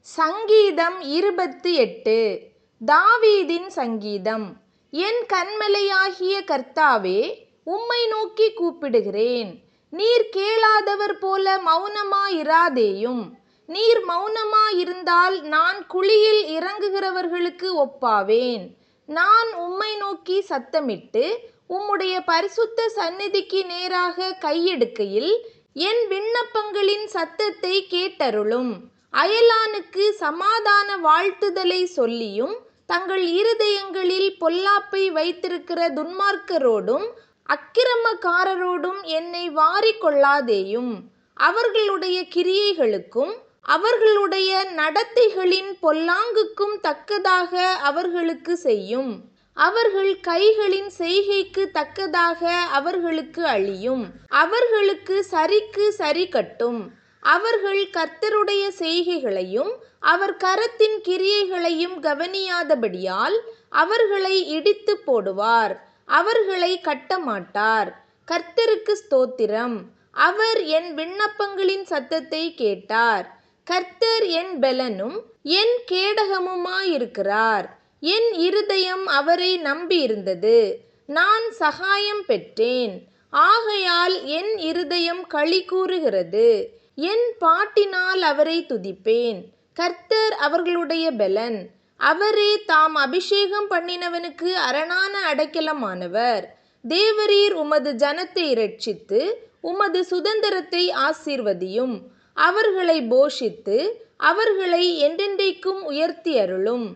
சங்கீதம் 28. தாவீதின் சங்கீதம். என் கன்மலையாகிய கர்த்தாவே, உம்மை நோக்கி கூப்பிடுகிறேன். நீர் கேளாதவர் போல மௌனமாயிராதேயும். நீர் மௌனமாயிருந்தால் நான் குழியில் இறங்குகிறவர்களுக்கு ஒப்பாவேன். நான் உம்மை நோக்கி சத்தமிட்டு உம்முடைய பரிசுத்த சந்நிதிக்கு நேராக கையெடுக்கையில் என் விண்ணப்பங்களின் சத்தத்தை கேட்டருளும். அயலானுக்கு சமாதான வாழ்த்துதலை சொல்லியும் தங்கள் இருதயங்களில் பொல்லாப்பை வைத்திருக்கிற துன்மார்க்கரோடும் அக்கிரமக்காரரோடும் என்னை வாரிக்கொள்ளாதேயும். அவர்களுடைய கிரியைகளுக்கும் அவர்களுடைய நடத்தைகளின் பொல்லாங்குக்கும் தக்கதாக அவர்களுக்கு செய்யும். அவர்கள் கைகளின் செய்கைக்கு தக்கதாக அவர்களுக்கு அழியும். அவர்களுக்கு சரிக்கு சரி கட்டும். அவர்கள் கர்த்தருடைய செய்கைகளையும் அவர் கரத்தின் கிரியைகளையும் கவனியாதபடியால் அவர்களை இடித்து போடுவார். அவர்களை கட்டமாட்டார். கர்த்தருக்கு ஸ்தோத்திரம். அவர் என் விண்ணப்பங்களின் சத்தத்தை கேட்டார். கர்த்தர் என் பெலனும் என் கேடகமுமாயிருக்கிறார். என் இருதயம் அவரை நம்பியிருந்தது. நான் சகாயம் பெற்றேன். ஆகையால் என் இருதயம் களி கூறுகிறது. என் பாட்டினால் அவரை துதிப்பேன். கர்த்தர் அவர்களுடைய பெலன். அவரே தாம் அபிஷேகம் பண்ணினவனுக்கு அரணான அடைக்கலமானவர். தேவரீர் உமது ஜனத்தை இரட்சித்து உமது சுதந்திரத்தை ஆசீர்வதியும். அவர்களை போஷித்து அவர்களை என்றென்றைக்கும் உயர்த்தி அருளும்.